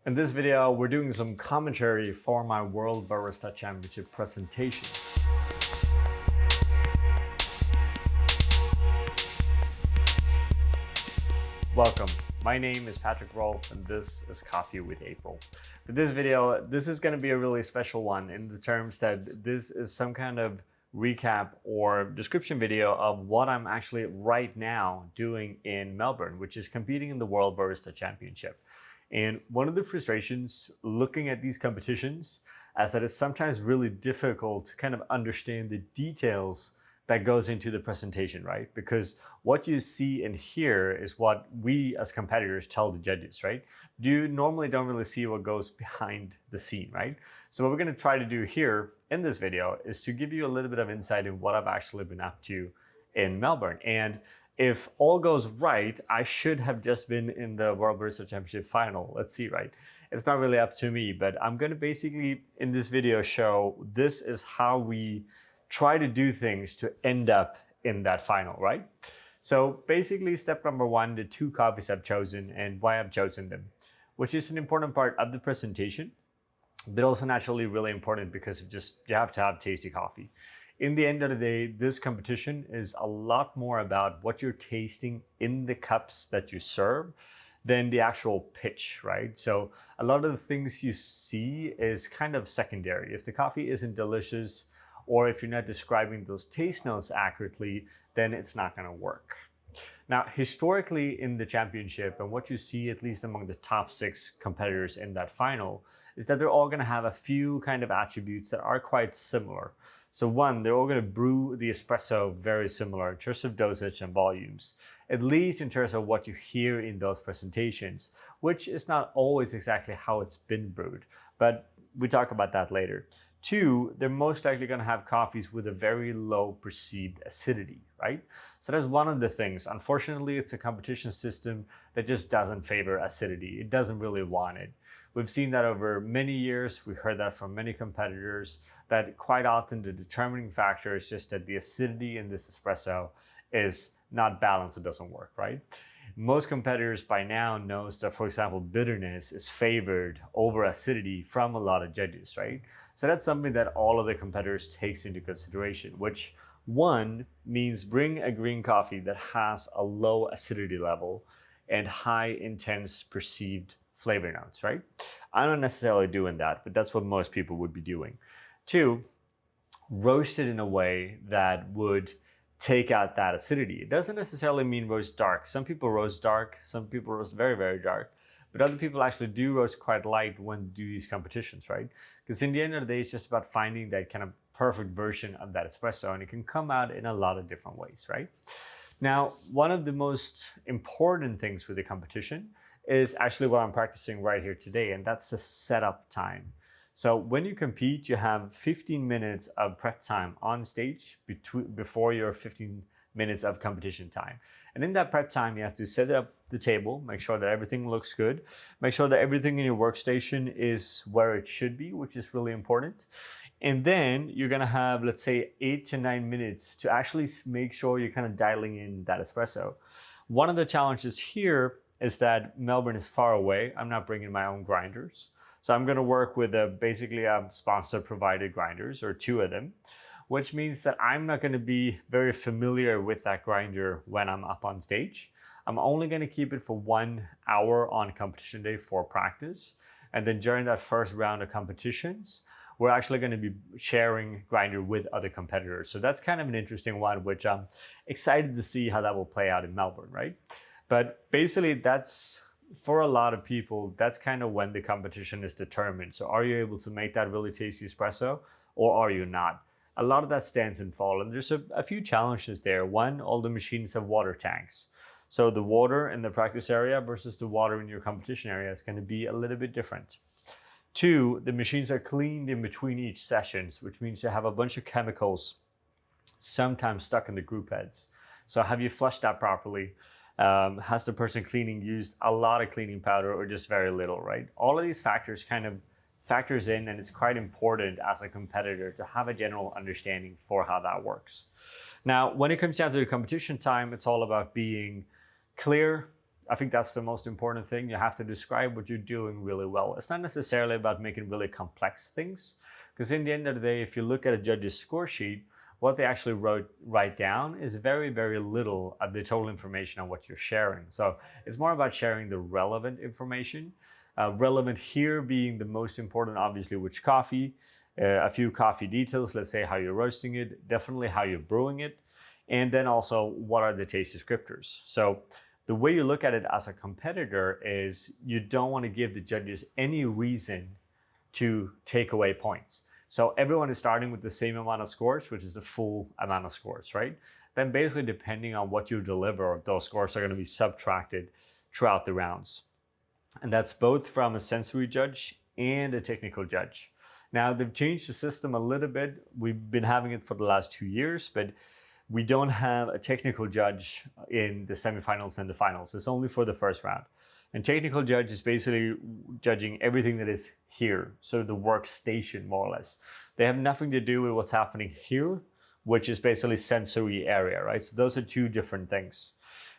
In this video, we're doing some commentary for my World Barista Championship presentation. Welcome, my name is Patrik, Rolf, and this is Coffee with April. For this video, this is going to be a really special one in the terms that this is some kind of recap or description video of what I'm actually right now doing in Melbourne, which is competing in the World Barista Championship. And one of the frustrations looking at these competitions is that it's sometimes really difficult to kind of understand the details that goes into the presentation, right? Because what you see and hear is what we as competitors tell the judges, right? You normally don't really see what goes behind the scene, right? So what we're gonna try to do here in this video is to give you a little bit of insight in what I've actually been up to in Melbourne. And if all goes right, I should have just been in the World Barista Championship final. Let's see, right? It's not really up to me, but I'm gonna basically, in this video, show this is how we try to do things to end up in that final, right? So basically, step number one, the two coffees I've chosen and why I've chosen them, which is an important part of the presentation, but also naturally really important because you have to have tasty coffee. In the end of the day, this competition is a lot more about what you're tasting in the cups that you serve than the actual pitch, right? So a lot of the things you see is kind of secondary. If the coffee isn't delicious, or if you're not describing those taste notes accurately, then it's not gonna work. Now, historically in the championship, and what you see at least among the top 6 competitors in that final, is that they're all gonna have a few kind of attributes that are quite similar. So one, they're all gonna brew the espresso very similar in terms of dosage and volumes, at least in terms of what you hear in those presentations, which is not always exactly how it's been brewed, but we talk about that later. 2, they're most likely going to have coffees with a very low perceived acidity, right? So that's one of the things. Unfortunately, it's a competition system that just doesn't favor acidity. It doesn't really want it. We've seen that over many years. We heard that from many competitors, that quite often the determining factor is just that the acidity in this espresso is not balanced. It doesn't work, right? Most competitors by now knows that, for example, bitterness is favored over acidity from a lot of judges, right? So that's something that all of the competitors takes into consideration, which one means bring a green coffee that has a low acidity level and high intense perceived flavor notes, right? I'm not necessarily doing that, but that's what most people would be doing. 2, roast it in a way that would take out that acidity. It doesn't necessarily mean roast dark. Some people roast dark, some people roast very, very dark, but other people actually do roast quite light when do these competitions, right? Because in the end of the day, it's just about finding that kind of perfect version of that espresso, and it can come out in a lot of different ways, right? Now, one of the most important things with the competition is actually what I'm practicing right here today, and that's the setup time. So when you compete, you have 15 minutes of prep time on stage before your 15 minutes of competition time. And in that prep time, you have to set up the table, make sure that everything looks good, make sure that everything in your workstation is where it should be, which is really important. And then you're gonna have, let's say, 8 to 9 minutes to actually make sure you're kind of dialing in that espresso. One of the challenges here is that Melbourne is far away. I'm not bringing my own grinders. So I'm gonna work with basically a sponsor provided grinders, or 2 of them, which means that I'm not gonna be very familiar with that grinder when I'm up on stage. I'm only gonna keep it for 1 hour on competition day for practice. And then during that first round of competitions, we're actually gonna be sharing grinder with other competitors. So that's kind of an interesting one, which I'm excited to see how that will play out in Melbourne, right? But basically that's, for a lot of people, that's kind of when the competition is determined. So are you able to make that really tasty espresso, or are you not? A lot of that stands and falls, and there's a few challenges there. One, all the machines have water tanks. So the water in the practice area versus the water in your competition area is going to be a little bit different. 2, the machines are cleaned in between each sessions, which means you have a bunch of chemicals sometimes stuck in the group heads. So have you flushed that properly? Has the person cleaning used a lot of cleaning powder or just very little, right? All of these factors kind of factors in, and it's quite important as a competitor to have a general understanding for how that works. Now, when it comes down to the competition time, it's all about being clear, I think that's the most important thing. You have to describe what you're doing really well. It's not necessarily about making really complex things, because in the end of the day, if you look at a judge's score sheet, what they actually write down is very, very little of the total information on what you're sharing. So it's more about sharing the relevant information. Relevant here being the most important, obviously, which coffee, a few coffee details, let's say how you're roasting it, definitely how you're brewing it, and then also what are the taste descriptors. So the way you look at it as a competitor is you don't want to give the judges any reason to take away points. So everyone is starting with the same amount of scores, which is the full amount of scores, right? Then basically depending on what you deliver, those scores are going to be subtracted throughout the rounds. And that's both from a sensory judge and a technical judge. Now they've changed the system a little bit. We've been having it for the last 2 years, but we don't have a technical judge in the semifinals and the finals. It's only for the first round. And technical judge is basically judging everything that is here, so the workstation more or less. They have nothing to do with what's happening here, which is basically sensory area, right? So those are two different things.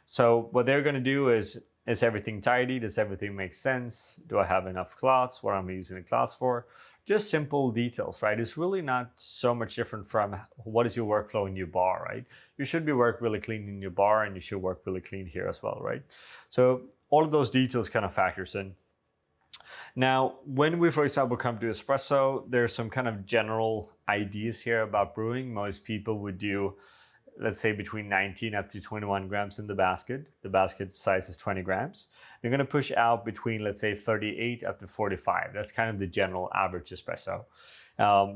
So what they're going to do is everything tidy? Does everything make sense? Do I have enough cloths? What am I using the cloths for? Just simple details, right? It's really not so much different from what is your workflow in your bar, right? You should be work really clean in your bar, and you should work really clean here as well, right? So all of those details kind of factors in. Now, when we, for example, come to espresso, there's some kind of general ideas here about brewing. Most people would do, let's say, between 19 up to 21 grams in the basket. The basket size is 20 grams. You're going to push out between, let's say, 38 up to 45. That's kind of the general average espresso.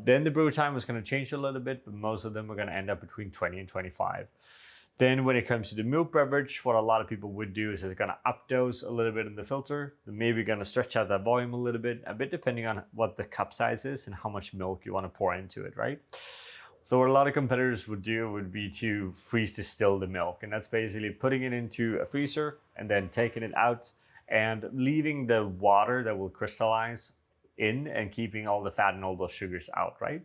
Then the brew time is going to change a little bit, but most of them are going to end up between 20 and 25. Then when it comes to the milk beverage, what a lot of people would do is they're going to updose a little bit in the filter. They're maybe going to stretch out that volume a little bit, depending on what the cup size is and how much milk you want to pour into it, right? So what a lot of competitors would do would be to freeze distill the milk. And that's basically putting it into a freezer and then taking it out and leaving the water that will crystallize in and keeping all the fat and all those sugars out, right?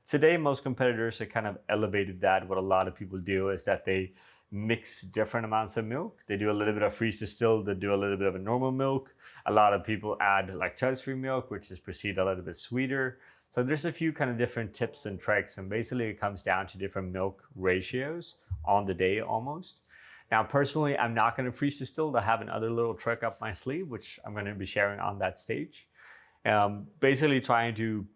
Today, most competitors have kind of elevated that. What a lot of people do is that they mix different amounts of milk. They do a little bit of freeze distilled, they do a little bit of a normal milk. A lot of people add lactose-free milk, which is perceived a little bit sweeter. So there's a few kind of different tips and tricks, and basically it comes down to different milk ratios on the day almost. Now, personally, I'm not going to freeze distill. I have another little trick up my sleeve, which I'm going to be sharing on that stage. Basically trying to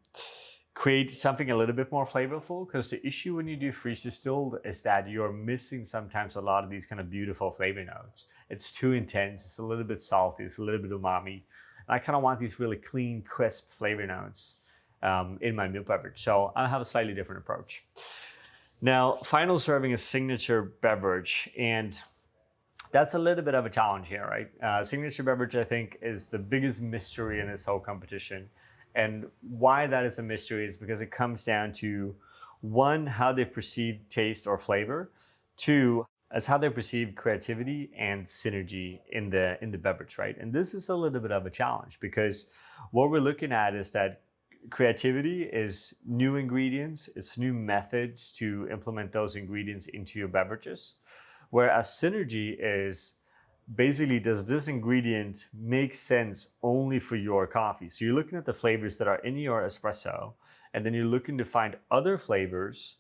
create something a little bit more flavorful, because the issue when you do freeze distilled is that you're missing sometimes a lot of these kind of beautiful flavor notes. It's too intense. It's a little bit salty. It's a little bit umami. And I kind of want these really clean, crisp flavor notes in my milk beverage. So I have a slightly different approach. Now, final serving is signature beverage, and that's a little bit of a challenge here, right? Signature beverage, I think, is the biggest mystery in this whole competition. And why that is a mystery is because it comes down to, one, how they perceive taste or flavor, two, as how they perceive creativity and synergy in the beverage, right? And this is a little bit of a challenge, because what we're looking at is that creativity is new ingredients, it's new methods to implement those ingredients into your beverages. Whereas synergy is basically, does this ingredient make sense only for your coffee? So you're looking at the flavors that are in your espresso, and then you're looking to find other flavors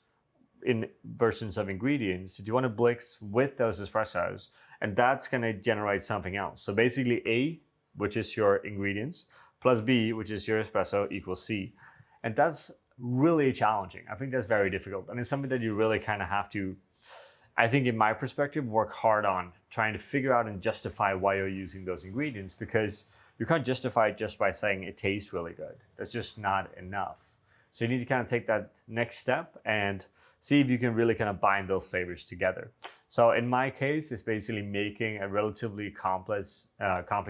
in versions of ingredients that you want to mix with those espressos, and that's going to generate something else. So basically A, which is your ingredients, plus B, which is your espresso, equals C. And that's really challenging. I think that's very difficult. And it's something that you really kind of have to, I think in my perspective, work hard on trying to figure out and justify why you're using those ingredients, because you can't justify it just by saying it tastes really good. That's just not enough. So you need to kind of take that next step and see if you can really kind of bind those flavors together. So in my case, it's basically making a relatively complex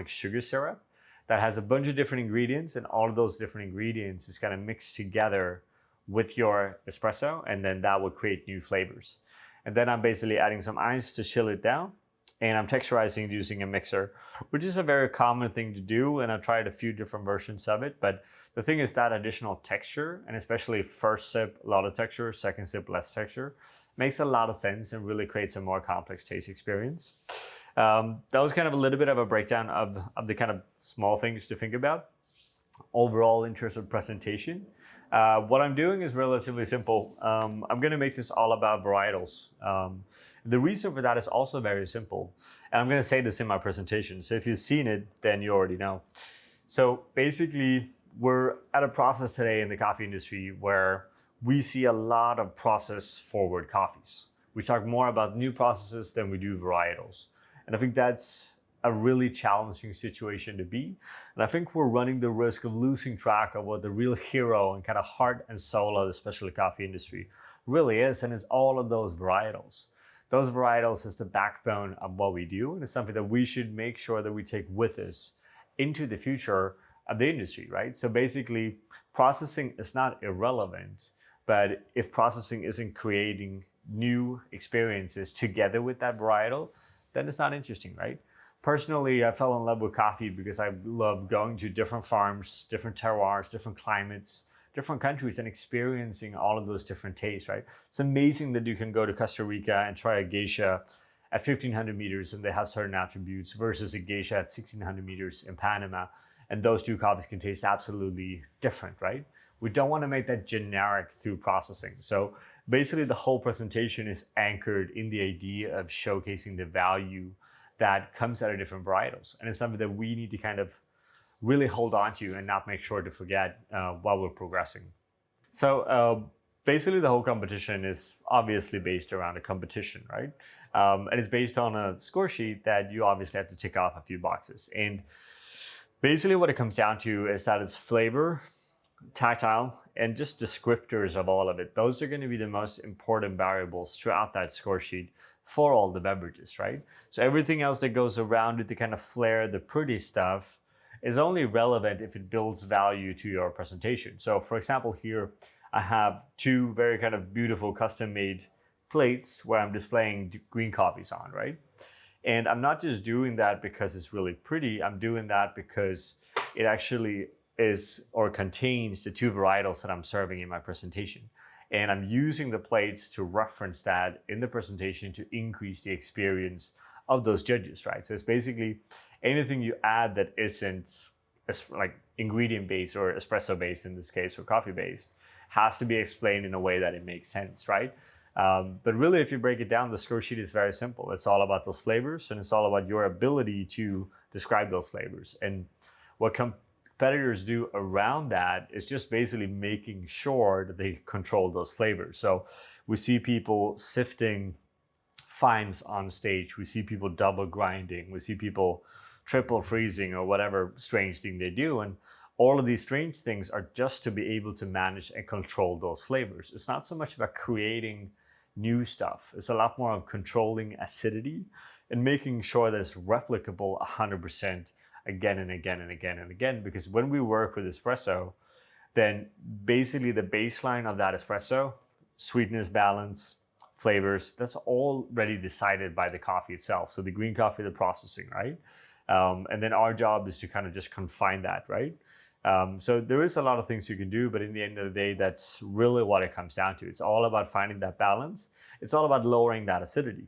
sugar syrup that has a bunch of different ingredients, and all of those different ingredients is kind of mixed together with your espresso, and then that will create new flavors. And then I'm basically adding some ice to chill it down, and I'm texturizing it using a mixer, which is a very common thing to do, and I've tried a few different versions of it. But the thing is that additional texture, and especially first sip, a lot of texture, second sip, less texture, makes a lot of sense and really creates a more complex taste experience. That was kind of a little bit of a breakdown of the kind of small things to think about. Overall, in terms of presentation, what I'm doing is relatively simple. I'm going to make this all about varietals. The reason for that is also very simple. And I'm going to say this in my presentation. So if you've seen it, then you already know. So basically, we're at a process today in the coffee industry where we see a lot of process-forward coffees. We talk more about new processes than we do varietals. And I think that's a really challenging situation to be. And I think we're running the risk of losing track of what the real hero and kind of heart and soul of the specialty coffee industry really is, and it's all of those varietals. Those varietals is the backbone of what we do, and it's something that we should make sure that we take with us into the future of the industry, right? So basically, processing is not irrelevant, but if processing isn't creating new experiences together with that varietal, then it's not interesting, right? Personally, I fell in love with coffee because I love going to different farms, different terroirs, different climates, different countries, and experiencing all of those different tastes, right? It's amazing that you can go to Costa Rica and try a geisha at 1500 meters and they have certain attributes versus a geisha at 1600 meters in Panama. And those two coffees can taste absolutely different, right? We don't want to make that generic through processing. So basically the whole presentation is anchored in the idea of showcasing the value that comes out of different varietals. And it's something that we need to kind of really hold on to and not make sure to forget while we're progressing. So basically the whole competition is obviously based around a competition, right? And it's based on a score sheet that you obviously have to tick off a few boxes. And basically what it comes down to is that it's flavor, tactile, and just descriptors of all of it. Those are going to be the most important variables throughout that score sheet for all the beverages, right? So everything else that goes around it, the kind of flair, the pretty stuff, is only relevant if it builds value to your presentation. So for example, here I have two very kind of beautiful custom-made plates where I'm displaying green coffees on, right? And I'm not just doing that because it's really pretty, I'm doing that because it actually is or contains the two varietals that I'm serving in my presentation. And I'm using the plates to reference that in the presentation to increase the experience of those judges, right? So it's basically anything you add that isn't like ingredient based or espresso based in this case, or coffee based, has to be explained in a way that it makes sense, right? But really, if you break it down, the score sheet is very simple. It's all about those flavors, and it's all about your ability to describe those flavors. And what competitors do around that is just basically making sure that they control those flavors. So we see people sifting fines on stage. We see people double grinding. We see people triple freezing or whatever strange thing they do. And all of these strange things are just to be able to manage and control those flavors. It's not so much about creating new stuff. It's a lot more of controlling acidity and making sure that it's replicable 100% again and again and again and again. Because when we work with espresso, then basically the baseline of that espresso, sweetness, balance, flavors, that's already decided by the coffee itself. So the green coffee, the processing, right? And then our job is to kind of just confine that, right? So there is a lot of things you can do, but in the end of the day, that's really what it comes down to. It's all about finding that balance. It's all about lowering that acidity.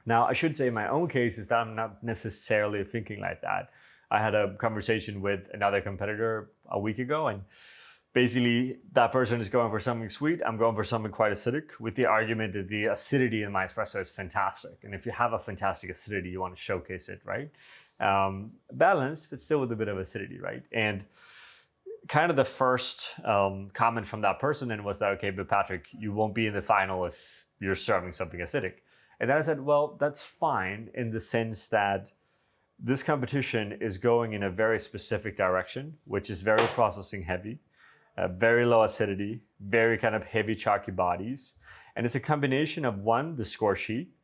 Now, I should say in my own case is that I'm not necessarily thinking like that. I had a conversation with another competitor a week ago, and basically that person is going for something sweet. I'm going for something quite acidic, with the argument that the acidity in my espresso is fantastic. And if you have a fantastic acidity, you want to showcase it, right? Balanced, but still with a bit of acidity, right? And kind of the first comment from that person then was that, okay, but Patrik, you won't be in the final if you're serving something acidic. And then I said, well, that's fine in the sense that this competition is going in a very specific direction, which is very processing heavy, very low acidity, very kind of heavy chalky bodies. And it's a combination of one, the score sheet,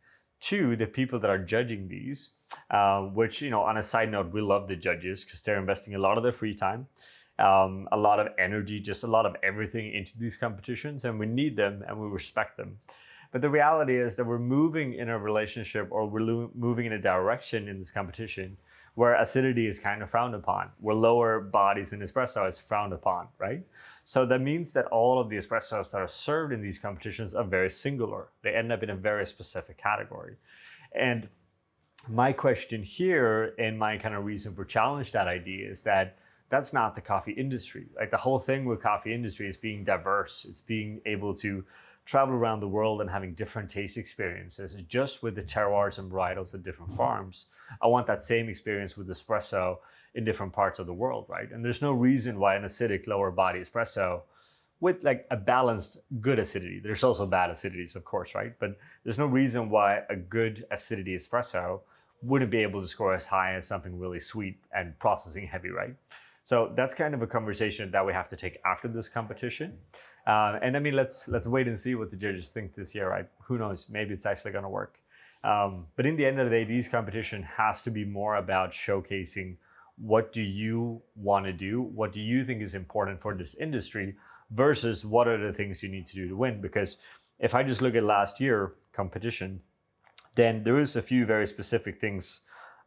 two, the people that are judging these, which, you know, on a side note, we love the judges because they're investing a lot of their free time, a lot of energy, just a lot of everything into these competitions, and we need them and we respect them. But the reality is that we're moving in a relationship, or we're moving in a direction in this competition where acidity is kind of frowned upon, where lower bodies in espresso is frowned upon, right? So that means that all of the espressos that are served in these competitions are very singular. They end up in a very specific category. And My question here and my kind of reason for challenge that idea is that that's not the coffee industry. Like the whole thing with coffee industry is being diverse. It's being able to travel around the world and having different taste experiences just with the terroirs and varietals of different farms. I want that same experience with espresso in different parts of the world, right? And there's no reason why an acidic lower body espresso with like a balanced good acidity, there's also bad acidities, of course, right? But there's no reason why a good acidity espresso wouldn't be able to score as high as something really sweet and processing heavy, right? So that's kind of a conversation that we have to take after this competition. And I mean, let's wait and see what the judges think this year, right? Who knows? Maybe it's actually going to work. But in the end of the day, these competition has to be more about showcasing what do you want to do, what do you think is important for this industry, versus what are the things you need to do to win. Because if I just look at last year competition, then there is a few very specific things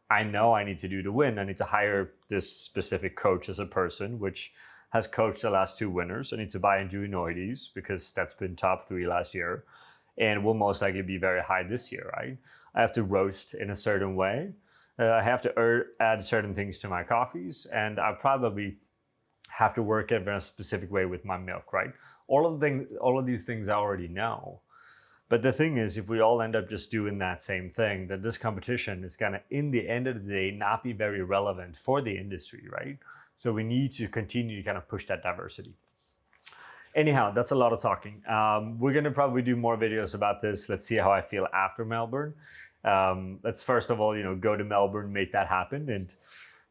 I know I need to do to win. I need to hire this specific coach as a person, which has coached the last 2 winners. I need to buy Andrew because that's been top 3 last year and will most likely be very high this year, right? I have to roast in a certain way. I have to add certain things to my coffees, and I probably have to work in a specific way with my milk, right? All of these things I already know. But the thing is, if we all end up just doing that same thing, then this competition is gonna, in the end of the day, not be very relevant for the industry, right? So we need to continue to kind of push that diversity. Anyhow, that's a lot of talking. We're gonna probably do more videos about this. Let's see how I feel after Melbourne. Let's first of all, go to Melbourne, make that happen. And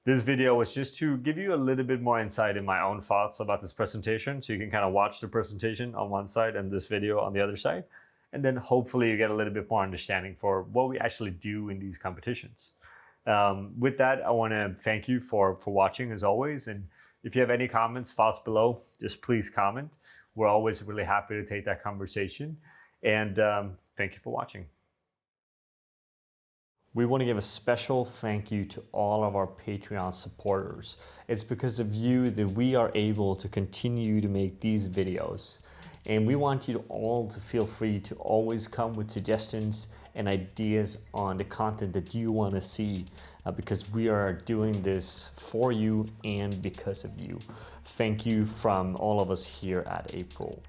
this video was just to give you a little bit more insight in my own thoughts about this presentation. So you can kind of watch the presentation on one side and this video on the other side. And then hopefully you get a little bit more understanding for what we actually do in these competitions. With that, I want to thank you for watching as always. And if you have any comments, thoughts below, just please comment. We're always really happy to take that conversation. And thank you for watching. We want to give a special thank you to all of our Patreon supporters. It's because of you that we are able to continue to make these videos. And we want you all to feel free to always come with suggestions and ideas on the content that you want to see because we are doing this for you and because of you. Thank you from all of us here at April.